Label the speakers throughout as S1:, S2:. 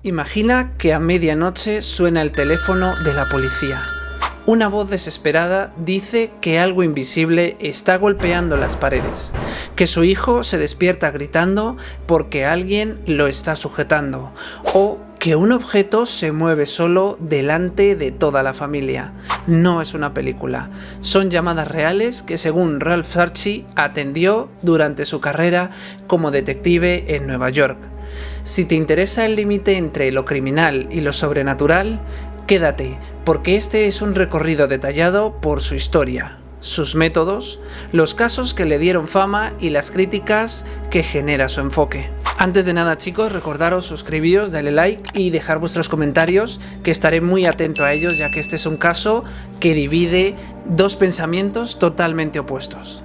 S1: Imagina que a medianoche suena el teléfono de la policía. Una voz desesperada dice que algo invisible está golpeando las paredes, que su hijo se despierta gritando porque alguien lo está sujetando, o que un objeto se mueve solo delante de toda la familia. No es una película, son llamadas reales que, según Ralph Sarchie, atendió durante su carrera como detective en Nueva York. Si te interesa el límite entre lo criminal y lo sobrenatural, quédate, porque este es un recorrido detallado por su historia, sus métodos, los casos que le dieron fama y las críticas que genera su enfoque. Antes de nada, chicos, recordaros suscribiros, darle like y dejar vuestros comentarios, que estaré muy atento a ellos, ya que este es un caso que divide dos pensamientos totalmente opuestos.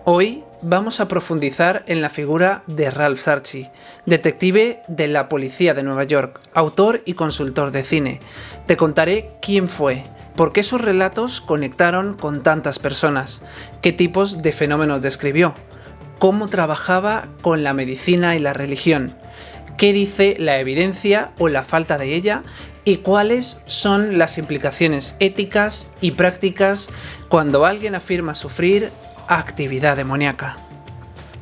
S1: Hoy vamos a profundizar en la figura de Ralph Sarchie, detective de la policía de Nueva York, autor y consultor de cine. Te contaré quién fue, por qué sus relatos conectaron con tantas personas, qué tipos de fenómenos describió, cómo trabajaba con la medicina y la religión, qué dice la evidencia o la falta de ella y cuáles son las implicaciones éticas y prácticas cuando alguien afirma sufrir actividad demoníaca.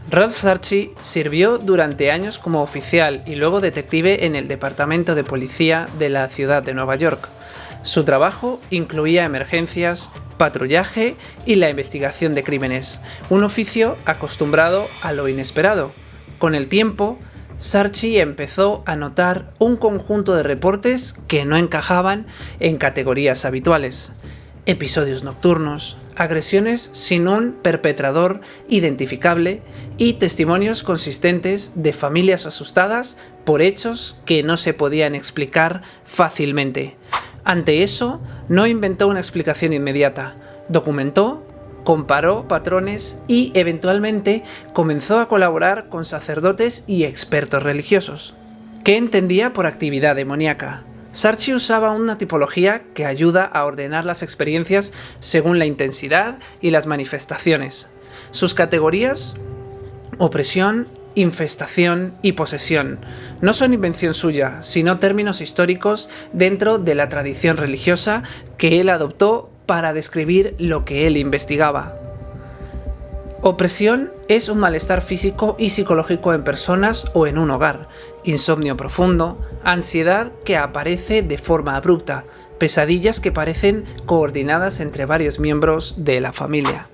S1: Ralph Sarchie sirvió durante años como oficial y luego detective en el Departamento de Policía de la ciudad de Nueva York. Su trabajo incluía emergencias, patrullaje y la investigación de crímenes, un oficio acostumbrado a lo inesperado. Con el tiempo, Sarchie empezó a notar un conjunto de reportes que no encajaban en categorías habituales. Episodios nocturnos, agresiones sin un perpetrador identificable y testimonios consistentes de familias asustadas por hechos que no se podían explicar fácilmente. Ante eso, no inventó una explicación inmediata, documentó, comparó patrones y eventualmente comenzó a colaborar con sacerdotes y expertos religiosos. ¿Qué entendía por actividad demoníaca? Sarchie usaba una tipología que ayuda a ordenar las experiencias según la intensidad y las manifestaciones. Sus categorías: opresión, infestación y posesión. No son invención suya, sino términos históricos dentro de la tradición religiosa que él adoptó para describir lo que él investigaba. Opresión es un malestar físico y psicológico en personas o en un hogar, insomnio profundo, ansiedad que aparece de forma abrupta, pesadillas que parecen coordinadas entre varios miembros de la familia.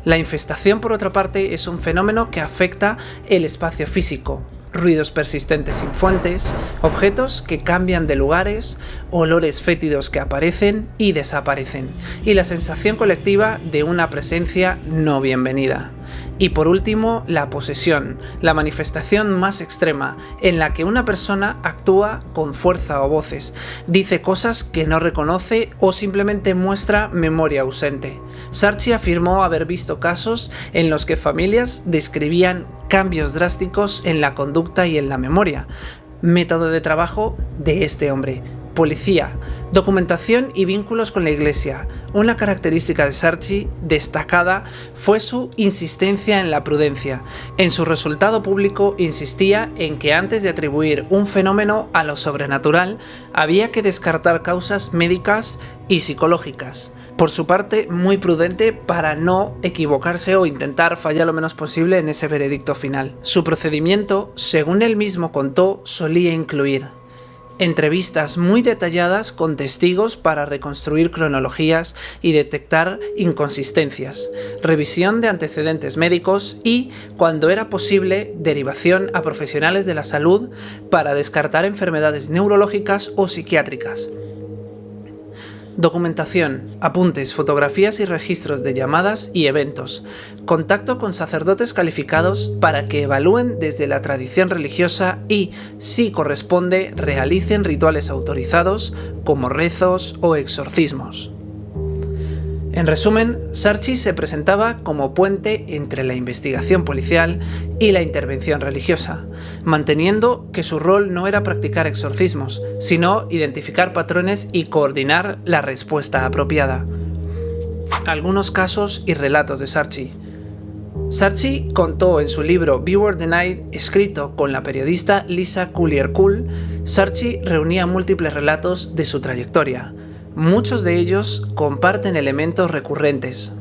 S1: La infestación, por otra parte, es un fenómeno que afecta el espacio físico, ruidos persistentes sin fuentes, objetos que cambian de lugares, olores fétidos que aparecen y desaparecen, y la sensación colectiva de una presencia no bienvenida. Y por último, la posesión, la manifestación más extrema, en la que una persona actúa con fuerza o voces, dice cosas que no reconoce o simplemente muestra memoria ausente. Sarchie afirmó haber visto casos en los que familias describían cambios drásticos en la conducta y en la memoria. Método de trabajo de este hombre: policía, documentación y vínculos con la iglesia. Una característica de Sarchie destacada fue su insistencia en la prudencia. En su resultado público insistía en que antes de atribuir un fenómeno a lo sobrenatural, había que descartar causas médicas y psicológicas. Por su parte, muy prudente para no equivocarse o intentar fallar lo menos posible en ese veredicto final. Su procedimiento, según él mismo contó, solía incluir entrevistas muy detalladas con testigos para reconstruir cronologías y detectar inconsistencias, revisión de antecedentes médicos y, cuando era posible, derivación a profesionales de la salud para descartar enfermedades neurológicas o psiquiátricas. Documentación, apuntes, fotografías y registros de llamadas y eventos. Contacto con sacerdotes calificados para que evalúen desde la tradición religiosa y, si corresponde, realicen rituales autorizados como rezos o exorcismos. En resumen, Sarchie se presentaba como puente entre la investigación policial y la intervención religiosa, manteniendo que su rol no era practicar exorcismos, sino identificar patrones y coordinar la respuesta apropiada. Algunos casos y relatos de Sarchie. Sarchi contó en su libro Beware the Night, escrito con la periodista Lisa Collier-Cool, Sarchi reunía múltiples relatos de su trayectoria. Muchos de ellos comparten elementos recurrentes: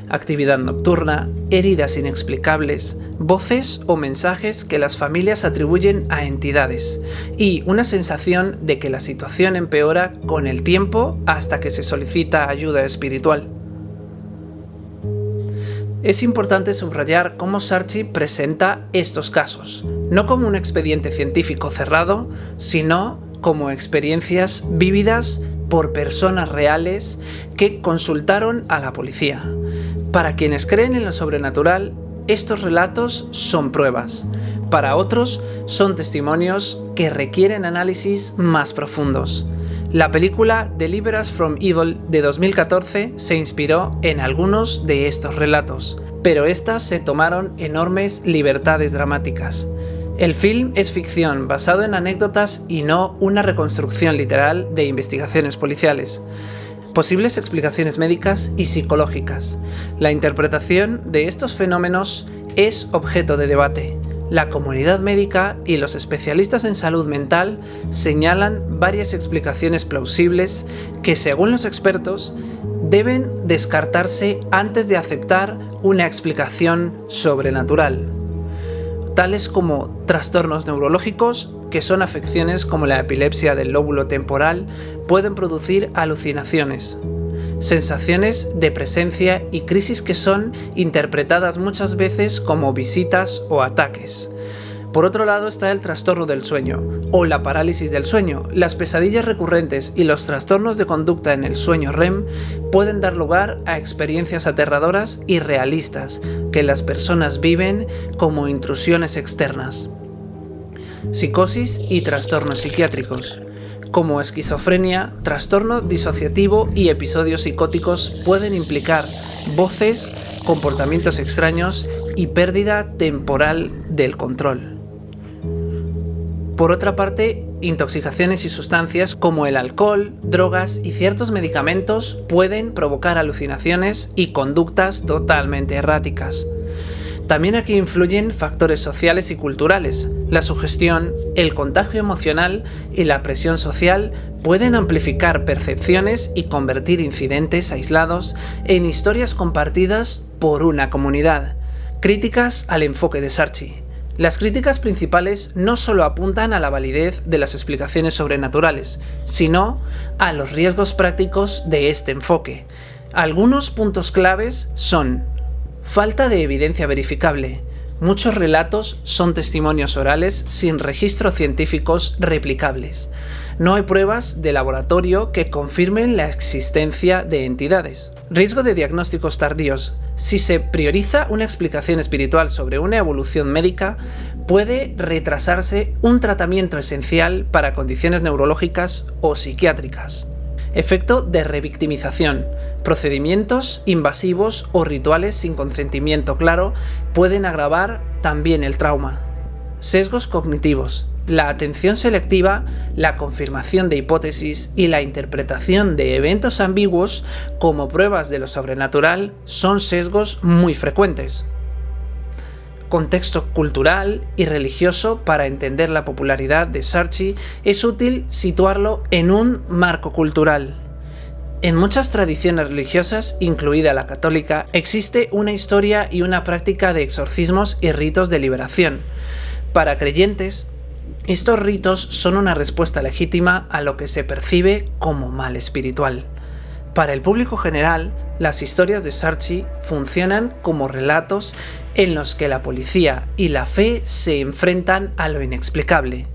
S1: actividad nocturna, heridas inexplicables, voces o mensajes que las familias atribuyen a entidades y una sensación de que la situación empeora con el tiempo hasta que se solicita ayuda espiritual. Es importante subrayar cómo Sarchi presenta estos casos, no como un expediente científico cerrado, sino como experiencias vívidas por personas reales que consultaron a la policía. Para quienes creen en lo sobrenatural, estos relatos son pruebas. Para otros, son testimonios que requieren análisis más profundos. La película Deliver Us from Evil de 2014 se inspiró en algunos de estos relatos, pero estas se tomaron enormes libertades dramáticas. El film es ficción basado en anécdotas y no una reconstrucción literal de investigaciones policiales. Posibles explicaciones médicas y psicológicas. La interpretación de estos fenómenos es objeto de debate. La comunidad médica y los especialistas en salud mental señalan varias explicaciones plausibles que, según los expertos, deben descartarse antes de aceptar una explicación sobrenatural, tales como trastornos neurológicos, que son afecciones como la epilepsia del lóbulo temporal, pueden producir alucinaciones, sensaciones de presencia y crisis que son interpretadas muchas veces como visitas o ataques. Por otro lado está el trastorno del sueño, o la parálisis del sueño. Las pesadillas recurrentes y los trastornos de conducta en el sueño REM pueden dar lugar a experiencias aterradoras y realistas que las personas viven como intrusiones externas. Psicosis y trastornos psiquiátricos, como esquizofrenia, trastorno disociativo y episodios psicóticos pueden implicar voces, comportamientos extraños y pérdida temporal del control. Por otra parte, intoxicaciones y sustancias como el alcohol, drogas y ciertos medicamentos pueden provocar alucinaciones y conductas totalmente erráticas. También aquí influyen factores sociales y culturales. La sugestión, el contagio emocional y la presión social pueden amplificar percepciones y convertir incidentes aislados en historias compartidas por una comunidad. Críticas al enfoque de Sarchi. Las críticas principales no solo apuntan a la validez de las explicaciones sobrenaturales, sino a los riesgos prácticos de este enfoque. Algunos puntos claves son: falta de evidencia verificable. Muchos relatos son testimonios orales sin registros científicos replicables. No hay pruebas de laboratorio que confirmen la existencia de entidades. Riesgo de diagnósticos tardíos. Si se prioriza una explicación espiritual sobre una evolución médica, puede retrasarse un tratamiento esencial para condiciones neurológicas o psiquiátricas. Efecto de revictimización. Procedimientos invasivos o rituales sin consentimiento claro pueden agravar también el trauma. Sesgos cognitivos. La atención selectiva, la confirmación de hipótesis y la interpretación de eventos ambiguos como pruebas de lo sobrenatural son sesgos muy frecuentes. Contexto cultural y religioso. Para entender la popularidad de Sarchi es útil situarlo en un marco cultural. En muchas tradiciones religiosas, incluida la católica, existe una historia y una práctica de exorcismos y ritos de liberación. Para creyentes, estos ritos son una respuesta legítima a lo que se percibe como mal espiritual. Para el público general, las historias de Sarchi funcionan como relatos en los que la policía y la fe se enfrentan a lo inexplicable.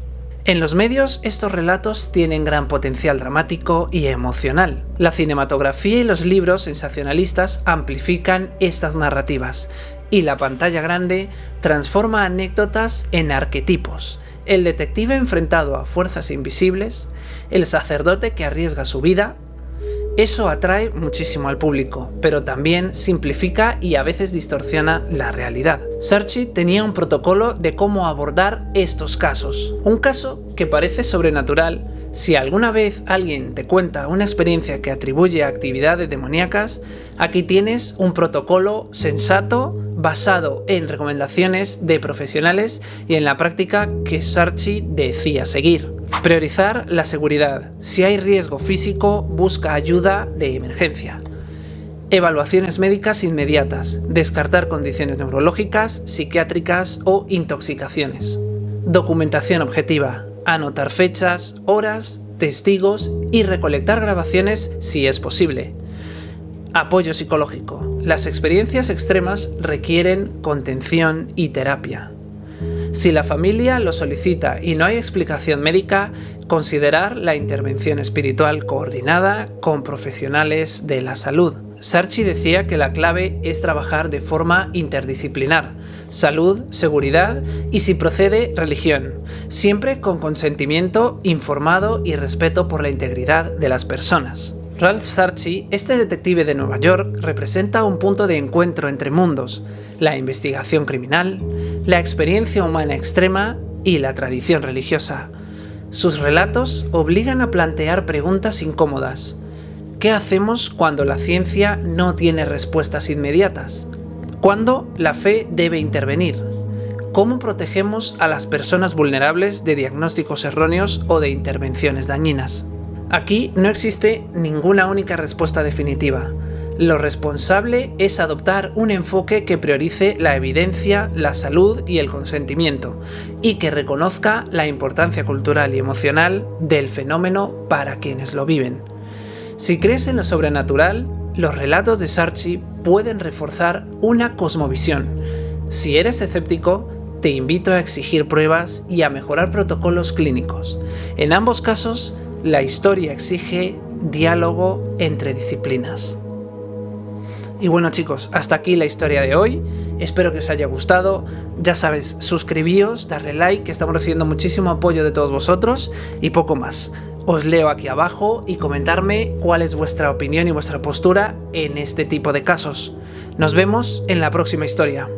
S1: En los medios, estos relatos tienen gran potencial dramático y emocional. La cinematografía y los libros sensacionalistas amplifican estas narrativas, y la pantalla grande transforma anécdotas en arquetipos. El detective enfrentado a fuerzas invisibles, el sacerdote que arriesga su vida. Eso atrae muchísimo al público, pero también simplifica y a veces distorsiona la realidad. Sarchi tenía un protocolo de cómo abordar estos casos. Un caso que parece sobrenatural Si alguna vez alguien te cuenta una experiencia que atribuye a actividades demoníacas, aquí tienes un protocolo sensato basado en recomendaciones de profesionales y en la práctica que Sarchi decía seguir. Priorizar la seguridad. Si hay riesgo físico, busca ayuda de emergencia. Evaluaciones médicas inmediatas. Descartar condiciones neurológicas, psiquiátricas o intoxicaciones. Documentación objetiva. Anotar fechas, horas, testigos y recolectar grabaciones si es posible. Apoyo psicológico. Las experiencias extremas requieren contención y terapia. Si la familia lo solicita y no hay explicación médica, considerar la intervención espiritual coordinada con profesionales de la salud. Sarchi decía que la clave es trabajar de forma interdisciplinar, salud, seguridad y, si procede, religión, siempre con consentimiento informado y respeto por la integridad de las personas. Ralph Sarchi, este detective de Nueva York, representa un punto de encuentro entre mundos: la investigación criminal, la experiencia humana extrema y la tradición religiosa. Sus relatos obligan a plantear preguntas incómodas. ¿Qué hacemos cuando la ciencia no tiene respuestas inmediatas? ¿Cuándo la fe debe intervenir? ¿Cómo protegemos a las personas vulnerables de diagnósticos erróneos o de intervenciones dañinas? Aquí no existe ninguna única respuesta definitiva. Lo responsable es adoptar un enfoque que priorice la evidencia, la salud y el consentimiento, y que reconozca la importancia cultural y emocional del fenómeno para quienes lo viven. Si crees en lo sobrenatural, los relatos de Sarchi pueden reforzar una cosmovisión. Si eres escéptico, te invito a exigir pruebas y a mejorar protocolos clínicos. En ambos casos, la historia exige diálogo entre disciplinas. Y bueno, chicos, hasta aquí la historia de hoy. Espero que os haya gustado. Ya sabes, suscribíos, darle like, que estamos recibiendo muchísimo apoyo de todos vosotros, y poco más. Os leo aquí abajo y comentarme cuál es vuestra opinión y vuestra postura en este tipo de casos. Nos vemos en la próxima historia.